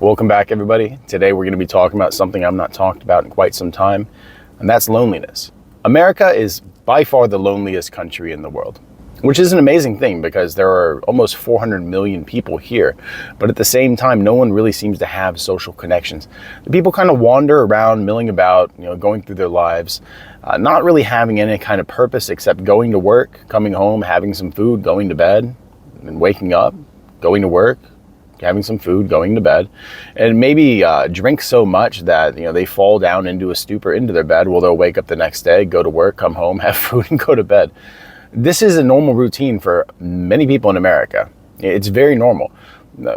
Welcome back, everybody. Today we're going to be talking about something I've not talked about in quite some time, and that's loneliness. America is by far the loneliest country in the world, which is an amazing thing because there are almost 400 million people here, but at the same time, no one really seems to have social connections. The people kind of wander around, milling about, going through their lives, not really having any kind of purpose except going to work, coming home, having some food, going to bed, and waking up, going to work, having some food, going to bed, and maybe drink so much that they fall down into a stupor into their bed. Well, they'll wake up the next day, go to work, come home, have food, and go to bed. This is a normal routine for many people in America. It's very normal.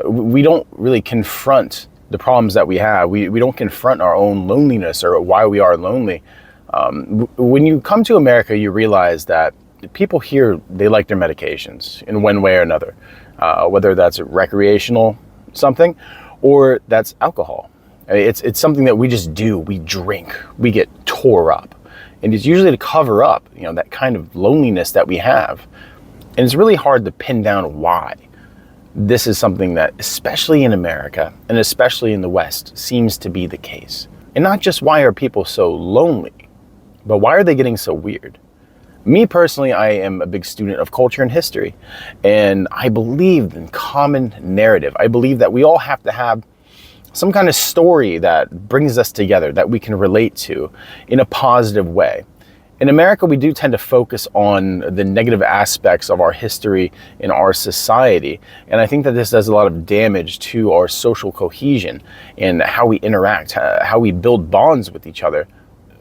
We don't really confront the problems that we have. We don't confront our own loneliness or why we are lonely. When you come to America, you realize that people here, they like their medications in one way or another. Whether that's recreational something or that's alcohol. It's something that we just do. We drink, we get tore up. And it's usually to cover up, that kind of loneliness that we have. And it's really hard to pin down why this is something that, especially in America and especially in the West, seems to be the case. And not just why are people so lonely, but why are they getting so weird? Me personally, I am a big student of culture and history, and I believe in common narrative. I believe that we all have to have some kind of story that brings us together, that we can relate to in a positive way. In America, we do tend to focus on the negative aspects of our history in our society, and I think that this does a lot of damage to our social cohesion and how we interact, how we build bonds with each other.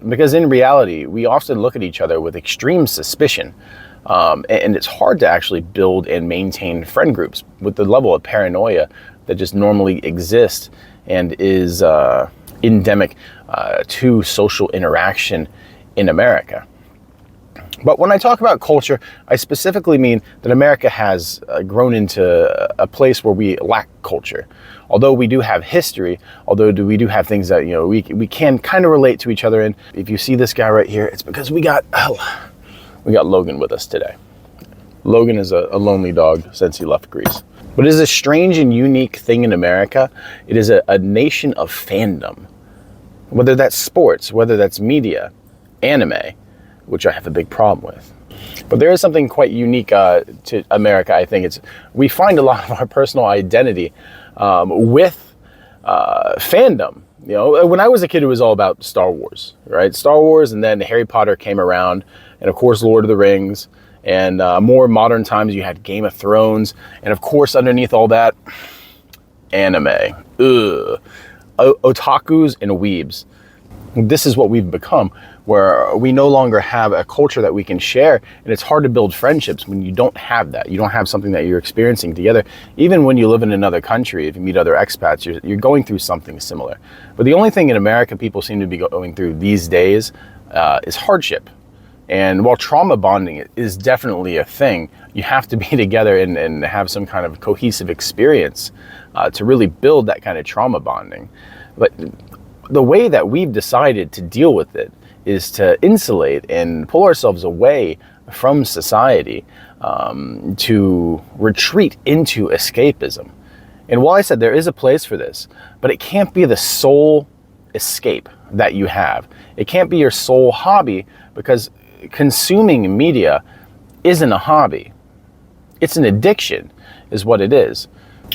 Because in reality, we often look at each other with extreme suspicion, and it's hard to actually build and maintain friend groups with the level of paranoia that just normally exists and is endemic to social interaction in America. But when I talk about culture, I specifically mean that America has grown into a place where we lack culture. Although we do have history, although we do have things that we can kind of relate to each other in. If you see this guy right here, it's because we got Logan with us today. Logan is a lonely dog since he left Greece. But it is a strange and unique thing in America. It is a nation of fandom. Whether that's sports, whether that's media, anime, which I have a big problem with. But there is something quite unique to America, I think. We find a lot of our personal identity with fandom. When I was a kid, it was all about Star Wars, right? Star Wars, and then Harry Potter came around, and of course, Lord of the Rings, and more modern times, you had Game of Thrones, and of course, underneath all that, anime. Otakus and weebs. This is what we've become, where we no longer have a culture that we can share, and it's hard to build friendships when you don't have that. You don't have something that you're experiencing together. Even when you live in another country, if you meet other expats, you're going through something similar. But the only thing in America people seem to be going through these days is hardship. And while trauma bonding is definitely a thing, you have to be together and have some kind of cohesive experience to really build that kind of trauma bonding. But the way that we've decided to deal with it is to insulate and pull ourselves away from society, to retreat into escapism. And while I said there is a place for this, but it can't be the sole escape that you have. It can't be your sole hobby, because consuming media isn't a hobby. It's an addiction, is what it is.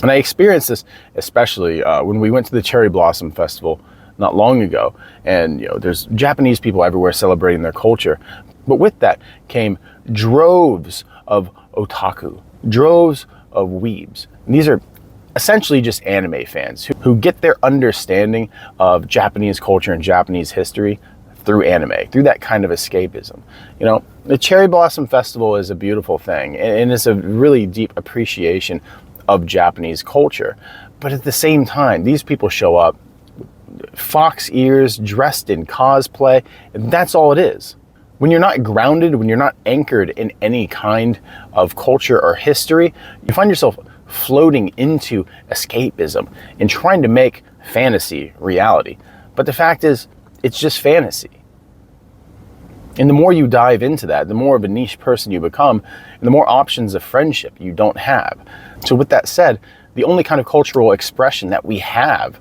And I experienced this especially when we went to the Cherry Blossom Festival not long ago, and there's Japanese people everywhere celebrating their culture, but with that came droves of otaku, droves of weebs. And these are essentially just anime fans who get their understanding of Japanese culture and Japanese history through anime, through that kind of escapism. The Cherry Blossom Festival is a beautiful thing, and it's a really deep appreciation of Japanese culture. But at the same time, these people show up fox ears, dressed in cosplay, and that's all it is. When you're not grounded, when you're not anchored in any kind of culture or history, you find yourself floating into escapism and trying to make fantasy reality. But the fact is, it's just fantasy. And the more you dive into that, the more of a niche person you become, and the more options of friendship you don't have. So with that said, the only kind of cultural expression that we have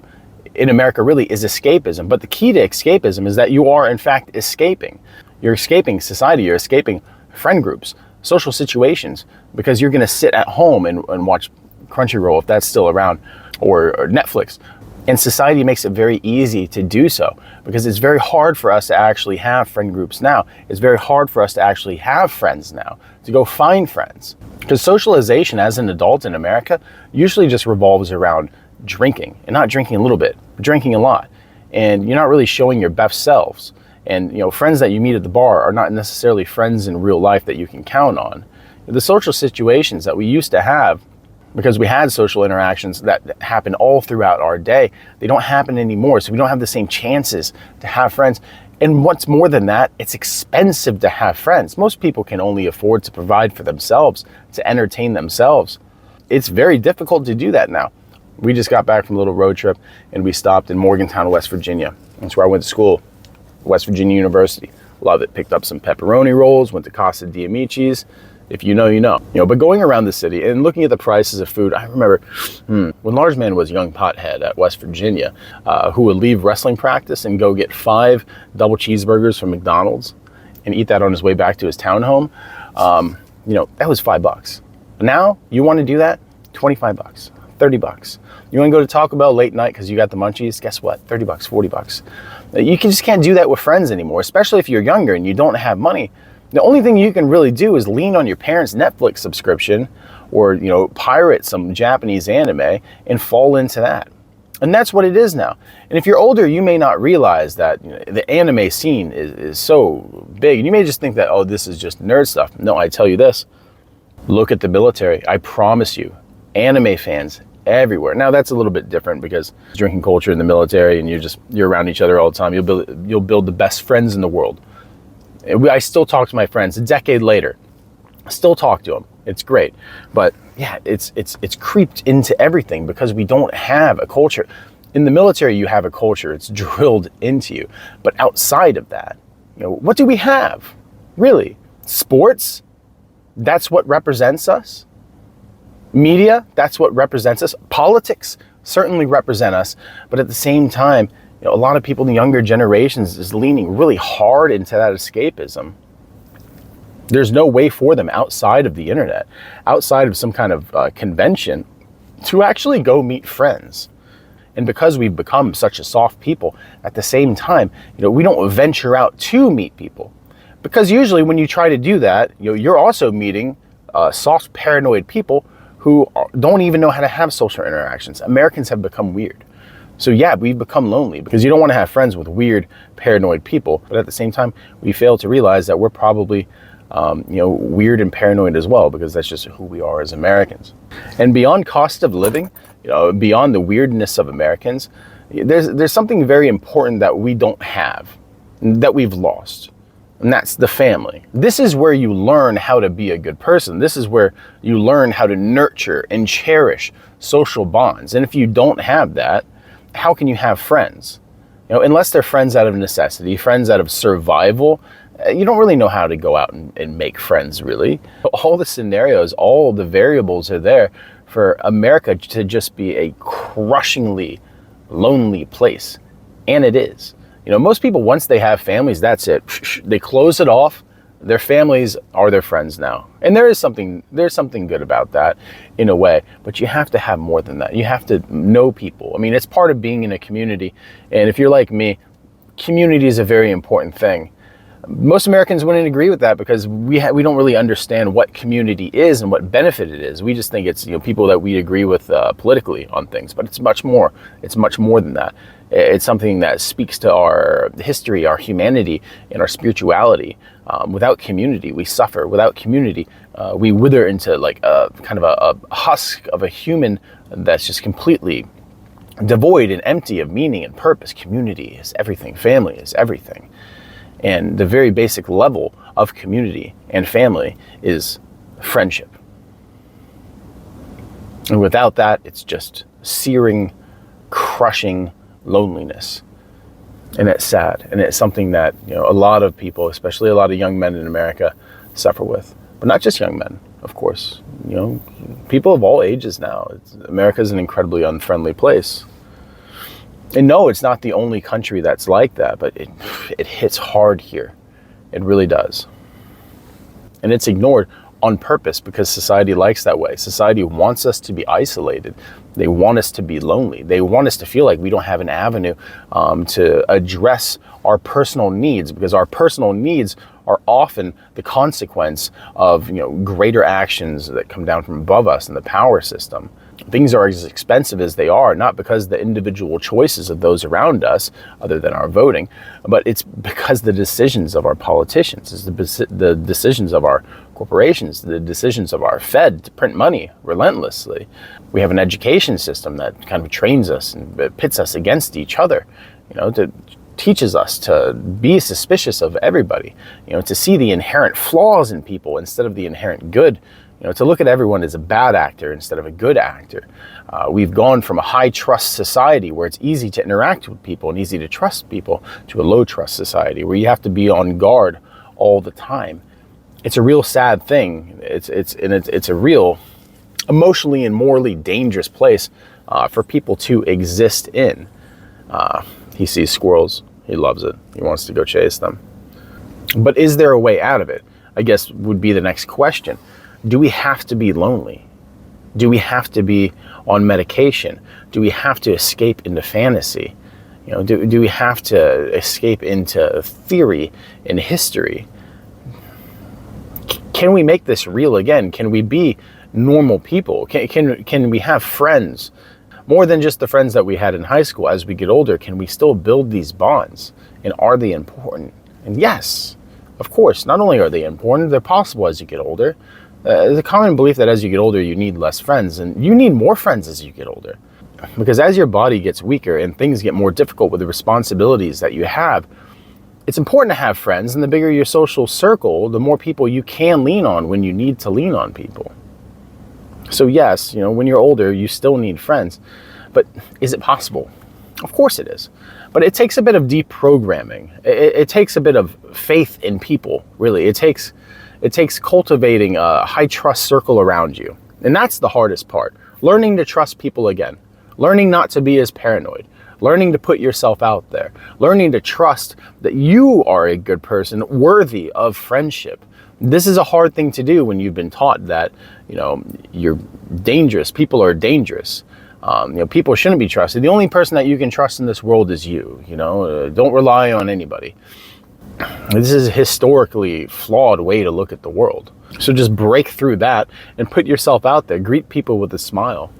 in America really is escapism. But the key to escapism is that you are in fact escaping. You're escaping society, you're escaping friend groups, social situations, because you're gonna sit at home and watch Crunchyroll, if that's still around, or Netflix. And society makes it very easy to do so, because it's very hard for us to actually have friend groups now. It's very hard for us to actually have friends now, to go find friends. Because socialization as an adult in America usually just revolves around drinking, and not drinking a little bit, but drinking a lot. And you're not really showing your best selves. And friends that you meet at the bar are not necessarily friends in real life that you can count on. The social situations that we used to have, because we had social interactions that happen all throughout our day, they don't happen anymore. So we don't have the same chances to have friends. And what's more than that, it's expensive to have friends. Most people can only afford to provide for themselves, to entertain themselves. It's very difficult to do that now. We just got back from a little road trip and we stopped in Morgantown, West Virginia. That's where I went to school, West Virginia University. Love it. Picked up some pepperoni rolls, went to Casa di Amici's. If you know, you know. But going around the city and looking at the prices of food, I remember when Large Man was a young pothead at West Virginia, who would leave wrestling practice and go get 5 double cheeseburgers from McDonald's and eat that on his way back to his townhome. That was $5. Now you want to do that? $25, $30. You want to go to Taco Bell late night because you got the munchies? Guess what? $30, $40. You just can't do that with friends anymore, especially if you're younger and you don't have money. The only thing you can really do is lean on your parents' Netflix subscription or, pirate some Japanese anime and fall into that. And that's what it is now. And if you're older, you may not realize that the anime scene is so big. And you may just think that, oh, this is just nerd stuff. No, I tell you this. Look at the military. I promise you, anime fans everywhere. Now that's a little bit different because drinking culture in the military and you're around each other all the time. You'll build the best friends in the world. I still talk to my friends a decade later. I still talk to them. It's great. But yeah, it's creeped into everything because we don't have a culture. In the military, you have a culture. It's drilled into you. But outside of that, what do we have? Really? Sports? That's what represents us? Media? That's what represents us? Politics certainly represent us. But at the same time, a lot of people in the younger generations is leaning really hard into that escapism. There's no way for them outside of the internet, outside of some kind of convention, to actually go meet friends. And because we've become such a soft people, at the same time, we don't venture out to meet people. Because usually when you try to do that, you're also meeting soft, paranoid people who don't even know how to have social interactions. Americans have become weird. So yeah, we've become lonely because you don't want to have friends with weird, paranoid people. But at the same time, we fail to realize that we're probably, weird and paranoid as well, because that's just who we are as Americans. And beyond cost of living, beyond the weirdness of Americans, there's something very important that we don't have, that we've lost. And that's the family. This is where you learn how to be a good person. This is where you learn how to nurture and cherish social bonds. And if you don't have that, how can you have friends? Unless they're friends out of necessity, friends out of survival, you don't really know how to go out and make friends, really. All the scenarios, all the variables are there for America to just be a crushingly lonely place. And it is. Most people, once they have families, that's it. They close it off. Their families are their friends now. And there's something good about that in a way, but you have to have more than that. You have to know people. I mean, it's part of being in a community. And if you're like me, community is a very important thing. Most Americans wouldn't agree with that because we don't really understand what community is and what benefit it is. We just think it's people that we agree with politically on things, but it's much more. It's much more than that. It's something that speaks to our history, our humanity, and our spirituality. Without community, we suffer. Without community, we wither into like a kind of a husk of a human that's just completely devoid and empty of meaning and purpose. Community is everything. Family is everything. And the very basic level of community and family is friendship. And without that, it's just searing, crushing loneliness. And it's sad. And it's something that, a lot of people, especially a lot of young men in America, suffer with. But not just young men. of course. People of all ages now. America is an incredibly unfriendly place. And no, it's not the only country that's like that, but it hits hard here. It really does. And it's ignored on purpose because society likes that way. Society wants us to be isolated. They want us to be lonely. They want us to feel like we don't have an avenue to address our personal needs, because our personal needs are often the consequence of greater actions that come down from above us in the power system. Things are as expensive as they are, not because of the individual choices of those around us, other than our voting, but it's because the decisions of our politicians, it's the decisions of our corporations, the decisions of our Fed to print money relentlessly. We have an education system that kind of trains us and pits us against each other, teaches us to be suspicious of everybody, to see the inherent flaws in people instead of the inherent good, to look at everyone as a bad actor instead of a good actor. We've gone from a high trust society where it's easy to interact with people and easy to trust people to a low trust society where you have to be on guard all the time. It's a real sad thing. It's a real emotionally and morally dangerous place for people to exist in. He sees squirrels. He loves it. He wants to go chase them. But is there a way out of it? I guess would be the next question. Do we have to be lonely? Do we have to be on medication? Do we have to escape into fantasy? Do we have to escape into theory and history? Can we make this real again? Can we be normal people? Can we have friends? More than just the friends that we had in high school. As we get older, can we still build these bonds? And are they important? And yes, of course, not only are they important, they're possible as you get older. There's a common belief that as you get older, you need less friends, and you need more friends as you get older. Because as your body gets weaker and things get more difficult with the responsibilities that you have, it's important to have friends, and the bigger your social circle, the more people you can lean on when you need to lean on people. So yes, when you're older, you still need friends. But is it possible? Of course it is. But it takes a bit of deprogramming. It takes a bit of faith in people, really. It takes cultivating a high trust circle around you. And that's the hardest part. Learning to trust people again. Learning not to be as paranoid. Learning to put yourself out there. Learning to trust that you are a good person worthy of friendship. This is a hard thing to do when you've been taught that, you're dangerous. People are dangerous. People shouldn't be trusted. The only person that you can trust in this world is you. Don't rely on anybody. This is a historically flawed way to look at the world. So just break through that and put yourself out there. Greet people with a smile.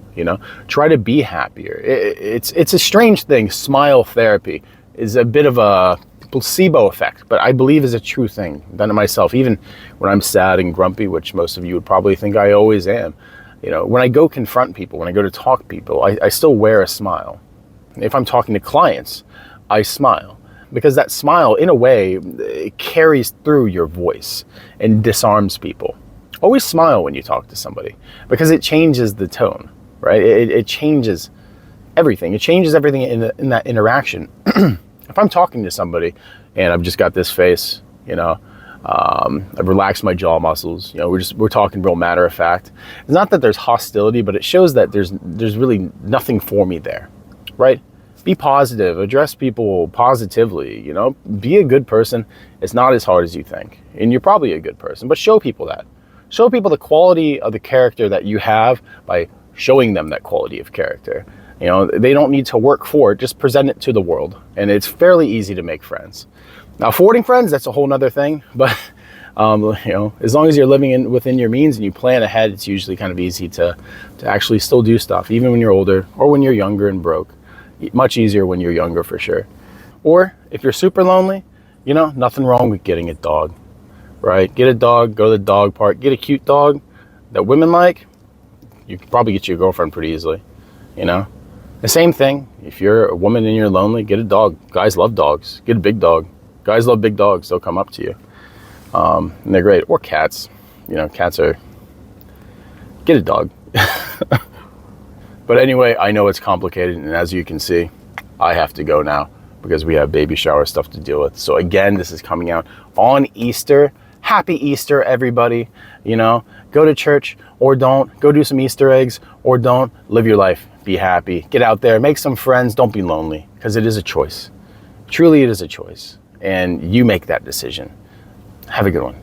Try to be happier. It's a strange thing. Smile therapy is a bit of a placebo effect, but I believe is a true thing. I've done it myself, even when I'm sad and grumpy, which most of you would probably think I always am. When I go confront people, when I go to talk to people, I still wear a smile. If I'm talking to clients, I smile. Because that smile, in a way, it carries through your voice and disarms people. Always smile when you talk to somebody, because it changes the tone, right? It changes everything. It changes everything in that interaction. If I'm talking to somebody and I've just got this face, I've relaxed my jaw muscles, we're talking real matter of fact. It's not that there's hostility, but it shows that there's really nothing for me there, right? Be positive, address people positively, be a good person. It's not as hard as you think. And you're probably a good person, but show people that. Show people the quality of the character that you have by showing them that quality of character. They don't need to work for it, just present it to the world. And it's fairly easy to make friends. Now, affording friends, that's a whole nother thing. But, as long as you're living within your means and you plan ahead, it's usually kind of easy to actually still do stuff, even when you're older or when you're younger and broke. Much easier when you're younger, for sure. Or if you're super lonely, nothing wrong with getting a dog, right? Get a dog, go to the dog park, get a cute dog that women like. You can probably get your girlfriend pretty easily, The same thing, if you're a woman and you're lonely, get a dog. Guys love dogs. Get a big dog. Guys love big dogs. They'll come up to you. And they're great. Or cats. Cats are... Get a dog. But anyway, I know it's complicated, and as you can see, I have to go now because we have baby shower stuff to deal with. So again, this is coming out on Easter. Happy Easter, everybody. You know, go to church or don't. Go do some Easter eggs or don't. Live your life. Be happy. Get out there. Make some friends. Don't be lonely, because it is a choice. Truly, it is a choice. And you make that decision. Have a good one.